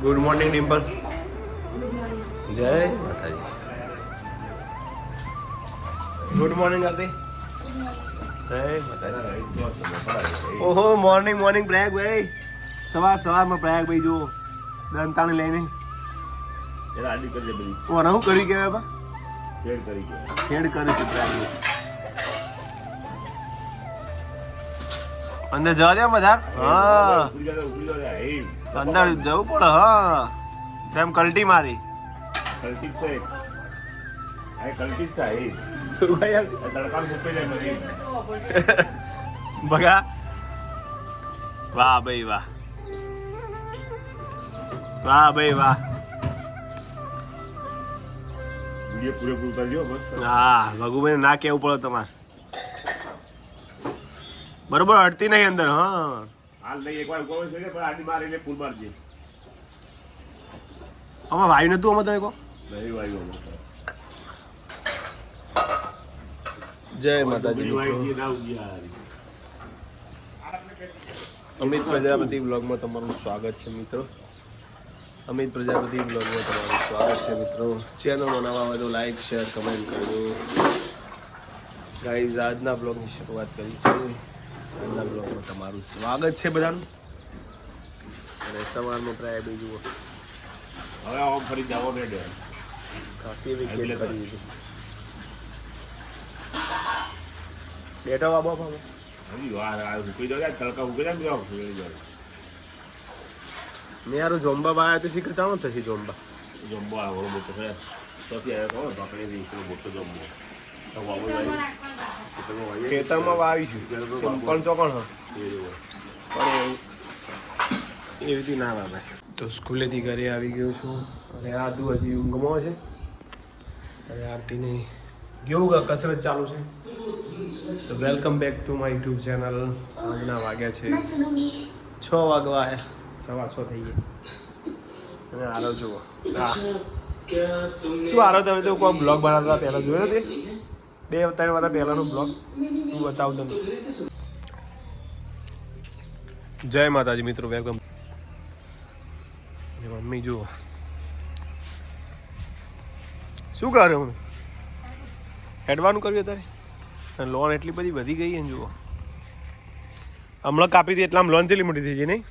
Good morning Dimple. જય માતાજી. Good morning આરતી. જય માતાજી. ઓહો મોર્નિંગ મોર્નિંગ પ્રયાગભાઈ. સવારમાં પ્રયાગભાઈ જુઓ દંતાણી લઈને આડી કરી દે બધી. ઓને શું કરી કહેવાય બા? ખેડ કરી ગયા. ખેડ કરે છે પ્રયાગભાઈ. અંદર જવા દે મધાર. હા અંદર જવું પડે. હા જેમ કલ્ટી મારી. કલ્ટી છે આ કલ્ટી છે એ તડકા મૂકે લે મરી બગા. વાહ ભાઈ વાહ. વાહ ભાઈ વાહ. વિડિયો પૂરેપૂરું કરજો બસ. હા ભગુભાઈ ના કેવું પડે તમારે. બરોબર અડતી નહીં અંદર. હા હાલ નહીં એકવાર ઉગો છે પણ આડી મારીને ફૂલ મારજે. આમાં વાયુ નતું આમાં તમે કહો. નહીં વાયુ જય માતાજી. અમિત પ્રજાપતિ બ્લોગમાં તમારું સ્વાગત છે મિત્રો. અમિત પ્રજાપતિ બ્લોગમાં તમારું સ્વાગત છે મિત્રો. ચેનલમાં નવા હોય તો લાઈક શેર કમેન્ટ કરજો. ગાઈઝ આજના બ્લોગની શરૂઆત કરી છે. આજના બ્લોગમાં તમારું સ્વાગત છે બધાનું. અને સવારમાં પ્રાય બી જુઓ હવે આમ ફરી જાવો ને ડે કાફી વિકેટ કરી દીધું. બેઠો બાબા બાબા. હજી વાર આ ઉકળી જાય તડકા ઉકળી જાય ને ઉકળી જાય. મેં યાર જોમ્બા બાયા તો શીખર ચાલો થશે જોમ્બા. જમ્બો આ ઘણો મોટો છે તોથી આવ્યો કહો બાકડી થી એટલો મોટો જમ્બો તો બાબુ ખેતરમાં વાવીશું પણ ચોકણ હા પણ એવી રીતે ના વાવે. તો સ્કૂલેથી ઘરે આવી ગયો છું અને આદુ હજી ઊંઘમાં છે અને આરતીને કેવું કસરત ચાલુ છે. તો welcome back to my YouTube channel. સાંજના વાગ્યા છે 6 વાગવા આવ્યા. 6:15 થઈ ગયા અને આરો જુઓ. હા શું આરો તમે તો કોઈ બ્લોગ બનાવતા પહેલાં જોયો તે 2-3 વર્ષ પહેલાંનો બ્લોગ હું બતાવું તમને. જય માતાજી મિત્રો. વેલકમ. મમ્મી જુઓ શું કરે હું હેડવાનું કર્યું અત્યારે. લોન એટલી બધી વધી ગઈ ને જુઓ. હમણાં કાપી હતી એટલે આમ લોન ચેટલી મોટી થઈ ગઈ નહીં.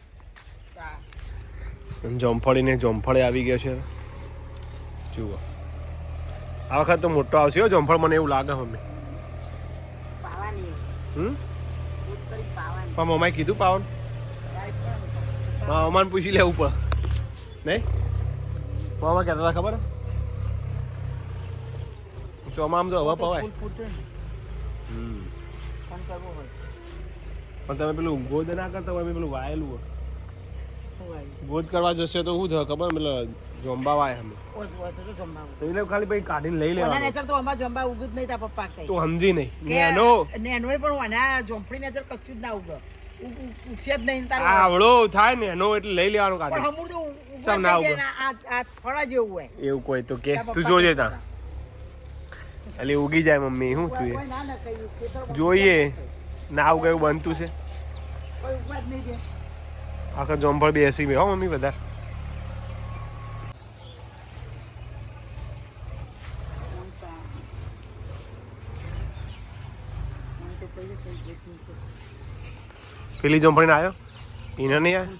જોમફળે આવી ગયો છે જુઓ. આ વખત તો મોટો આવશે હો જોમફળ મને એવું લાગે મમ્મી. પણ મમ્માએ કીધું પાવાનું. મમ્માને પૂછી લેવું પડે નહીં. મમ્મા કહેતા હતા ખબર ચોમામ તો હવા પવાય. પણ તમે પેલું ગોદ ના કરતા હોય પેલું વાયેલું હોય. ગોદ કરવા જશે તો શું થાય ખબર પેલા જોંબા વાય અમે એટલે ખાલી ભાઈ કાઢીને લઈ લેવા. નેચર તો અમાર જોંબા ઉગત નહીં તા પપ્પા કઈ. તો સમજી નહીં નેનો નેનોય પણ વાના જોંફળી નેચર કશું જ ના ઉગે. ઉગશે જ નહીં તારો. આવડો થાય ને એનો એટલે લઈ લેવાનું પણ કાઢી. હમુર તો ચમ ના ઉગે. આ ફળા જેવું હોય. એવું કોઈ તો કે તું જોજે તા એટલે ઉગી જાય મમ્મી. શું તું કોઈ ના ના કઈ ખેતર જોઈએ ના ઉગે એવું બનતું છે. કોઈ ઉગવા જ નહીં દે. આખા જોંફળ બેસી ગઈ હો મમ્મી વધારે. પેલી જોંફળીને આવ્યો એને નહીં આવ્યો.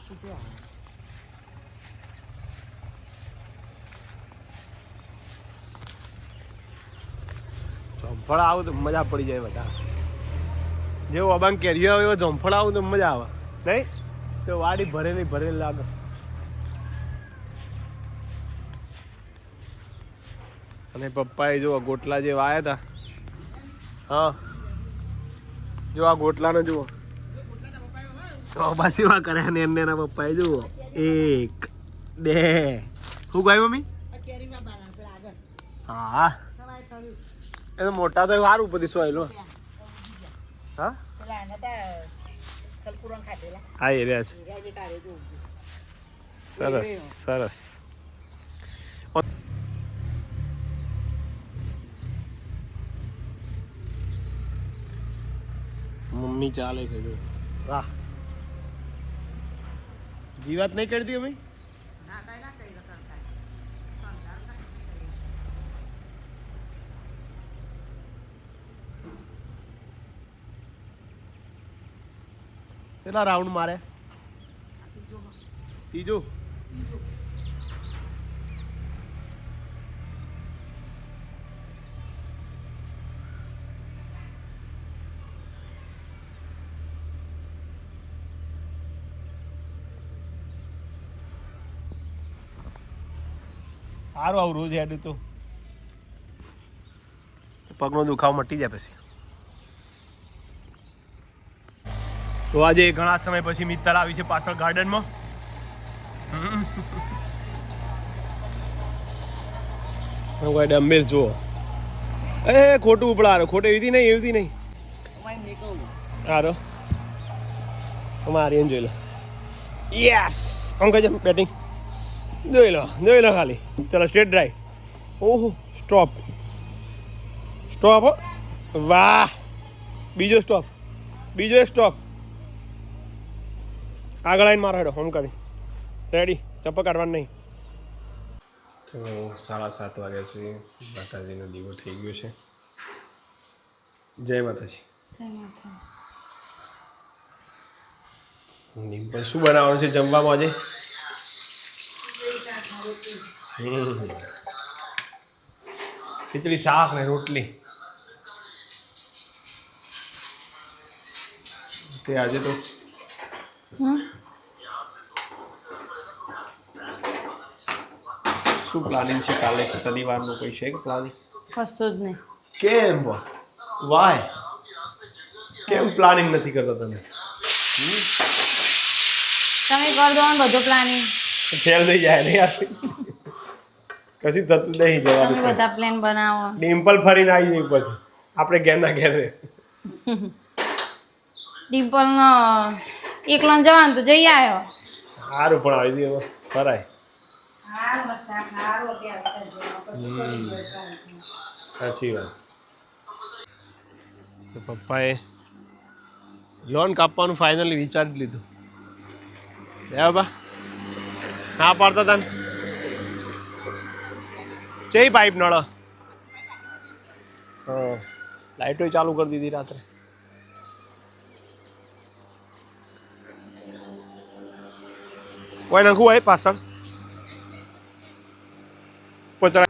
જોંફળ આવું તો મજા પડી જાય બધા. જેવું અબાંગ કેરીઓ આવે એવો જોંફળ આવું તો મજા આવે નહીં. તો વાડી ભરેલી લાગે. અને પપ્પાએ જો ગોટલા જે વાયા હતા. હા જો આ ગોટલાને જુઓ તો સેવા કર્યા ને એના પપ્પાએ જુઓ 1 2 શું કહ્યું મમ્મી. કેરીમાં બાના પેલા આગળ. હા સવાય થયું. એ તો મોટા તો સારું ઉપરથી સોયલો. હા પેલા નતા કલકુરન ખાધેલા. હા એ રહ્યા છે. રાજે તારે જો. સરસ સરસ. મમ્મી ચાલે છે જો. વાહ જીવાત નહીં કરતી અમે. ના કાઈ કેટલા રાઉન્ડ મારે? ત્રીજો. સારું આવું રોજ હેડ તો પગનો દુખાવો મટી જાય પછી. તો આજે ઘણા સમય પછી મિત્તલ આવી છે પાછળ ગાર્ડનમાં. કોઈ ડમ્બેલ જુઓ. એ ખોટું ઉપડારો, ખોટું એવી નહીં. સારો અમારી એમ જોઈ લો. યસ અંકલ છે બેટિંગ. જોઈ લો ખાલી. ચલો સ્ટ્રેટ ડ્રાઈવ. ઓહો સ્ટોપ. વાહ. બીજો એક સ્ટોપ. આગળ આવીને મારો હેડો હોમ કરી. રેડી? ચપ્પલ કાઢવાનું નહીં. તો 7:30 વાગ્યા છે. માતાજીનો દીવો થઈ ગયો છે. જય માતાજી. ડિમ્પલ શું બનાવવાનું છે જમવામાં આજે? ખીચડી, શાક ને રોટલી. તે આજે તો શું પ્લાનિંગ છે કાલે શનિવારનું? કોઈ છે કે પ્લાનિંગ? કશું જ નહીં. કેમ? વાય કેમ પ્લાનિંગ નથી કરતા તમે? તમે કરી દો ને બધું પ્લાનિંગ. ફેલ થઈ જાય ને યાર. કશું થતું નહીં જવાનું. તમે બધા પ્લાન બનાવો. ડિમ્પલ ફરીને આવી જાય પછી આપણે ઘેરના ઘેર રહે. ડિમ્પલ નો એકલો જવાનું તો જઈ આવ્યો. સારું પણ આવી દે ફરાય. સાચી વાત. તો પપ્પાએ લોન કાપવાનું ફાઇનલી વિચારી લીધું. બા ના પાડતા હતા ને ચઈ પાઇપ નળ. હા લાઇટો ચાલુ કરી દીધી રાત્રે. કોઈ નાખવું હોય પાછળ પચડા.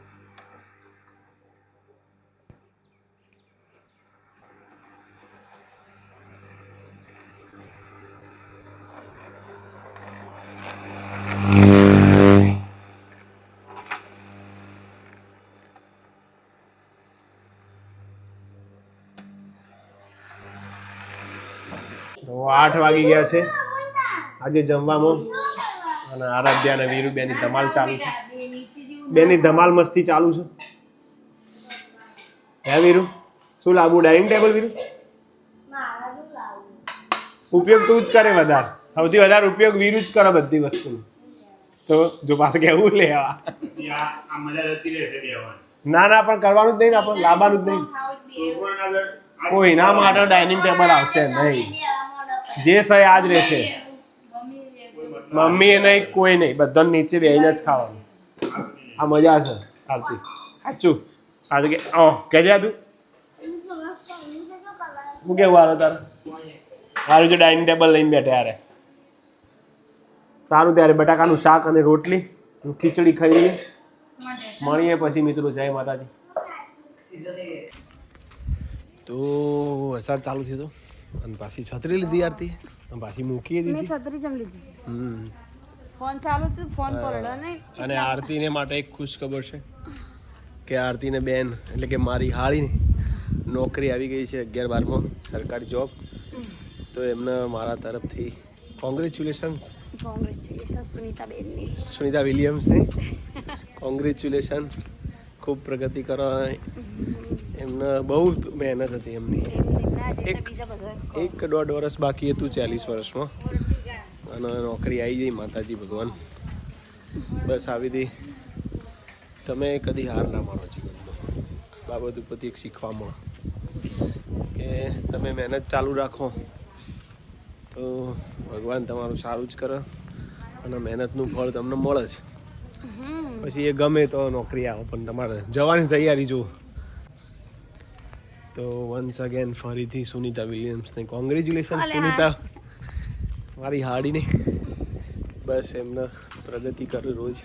તો 8 વાગી ગયા છે આજે જમવામાં. અને આરાધ્યા અને વીરુ બેની ધમાલ ચાલુ છે. બેની ધમાલ મસ્તી ચાલુ છે. હે વીરુ શું લાવવું ડાઇનિંગ ટેબલ? વીરુ ઉપયોગ તું જ કરે વધારે. સૌથી વધારે ઉપયોગ વીરુ જ કરે બધી વસ્તુનો. તો જો પાસે કેવું લેવા ના પણ કરવાનું જ નહીં ને આપણે લાવવાનું જ નહીં. કોઈના માટે ડાઇનિંગ ટેબલ આવશે નહીં. જે સહી આજ રહેશે. મમ્મી એ નહીં કોઈ નહીં, બધાને નીચે બેહીને જ ખાવાનું. આ મજા છે આરતી. સાચું આજે કે કહેજે તું હું કેવું હારો તારે? સારું જો ડાઇનિંગ ટેબલ લઈને બેઠે યારે. સારું ત્યારે બટાકાનું શાક અને રોટલી ખીચડી ખાઈએ. મળીએ પછી મિત્રો. જય માતાજી. તો વરસાદ ચાલુ થયો હતો અને પાછી છત્રી લીધી આરતી અને પાછી મૂકી દીધી. છત્રી જમ લીધી. ફોન ચાલુ તો ફોન પડ્યો નહીં. અને આરતીને માટે એક ખુશ ખબર છે કે આરતીને બેન એટલે કે મારી હાળીને નોકરી આવી ગઈ છે 11-12માં સરકારી જોબ. તો એમને મારા તરફથી કોંગ્રેચ્યુલેશન્સ. સુનિતા વિલિયમ્સને કોંગ્રેચ્યુલેશન. ખૂબ પ્રગતિ કરો. એમને બહુ મહેનત હતી એમની. 1.5 વર્ષ બાકી હતું 40 વર્ષમાં અને નોકરી આવી ગઈ. માતાજી ભગવાન બસ આવી હતી. તમે કદી હાર ના માનો જીવનમાં. બાબત ઉપરથી એક શીખવા મળે કે તમે મહેનત ચાલુ રાખો તો ભગવાન તમારું સારું જ કરે અને મહેનતનું ફળ તમને મળે જ. પછી એ ગમે તો નોકરી આવો પણ તમારે જવાની તૈયારી જુઓ. તો વન્સ અગેન ફરીથી સુનિતા વિલિયમ્સને કોંગ્રેચ્યુલેશન. સુનિતા મારી હાડીને બસ એમને પ્રગતિ કરે રોજ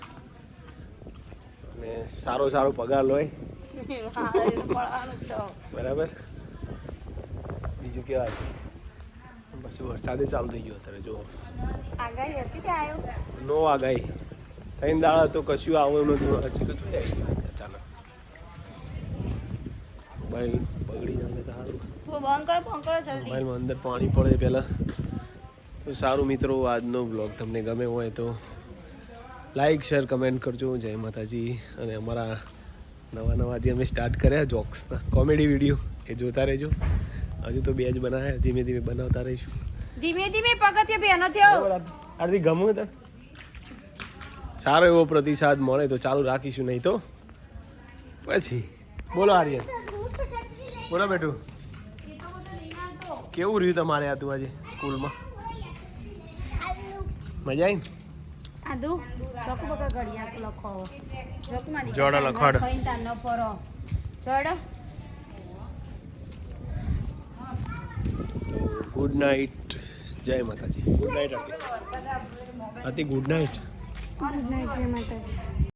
અને સારો પગાર લોય બરાબર. બીજું કેવા છે પછી વરસાદે ચાલુ થઈ ગયો અત્યારે જો આગાહી હતી કે આવ્યો નો આગાહી 3 દાડા તો કશું આવું નતું હજી તો જોઈ અચાનક મોબાઈલ બગડી જાય તો સારું. તું બંધ કરો જલ્દી. મોબાઈલમાં અંદર પાણી પડે પહેલાં તો સારું. મિત્રો આજનો બ્લોગ તમને ગમે હોય તો લાઈક શેર કમેન્ટ કરજો. જય માતાજી. અને અમારા નવા જે અમે સ્ટાર્ટ કર્યા જોક્સના કોમેડી વિડીયો એ જોતા રહેજો. હજુ તો 2 જ બનાવ્યા, ધીમે ધીમે બનાવતા રહીશું. ધીમે પગથિયે બેનો થયો આરતી ગમું તને સારો એવો પ્રતિસાદ મળે તો ચાલુ રાખીશું, નહીં તો પછી. બોલો આર્યન, બોલો બેટું, કેવું રહ્યું તમારે આ તું આજે સ્કૂલમાં? મજા આવી? આદુ ચોકુ બકા ઘડિયા લખો ચોકમાં જોડો લખોડ ખઈન તા ન પરો જોડો. Good night. જય માતાજી. ગુડ નાઇટ આરતી. આરતી ગુડ નાઇટ. ગુડ નાઇટ જય માતાજી.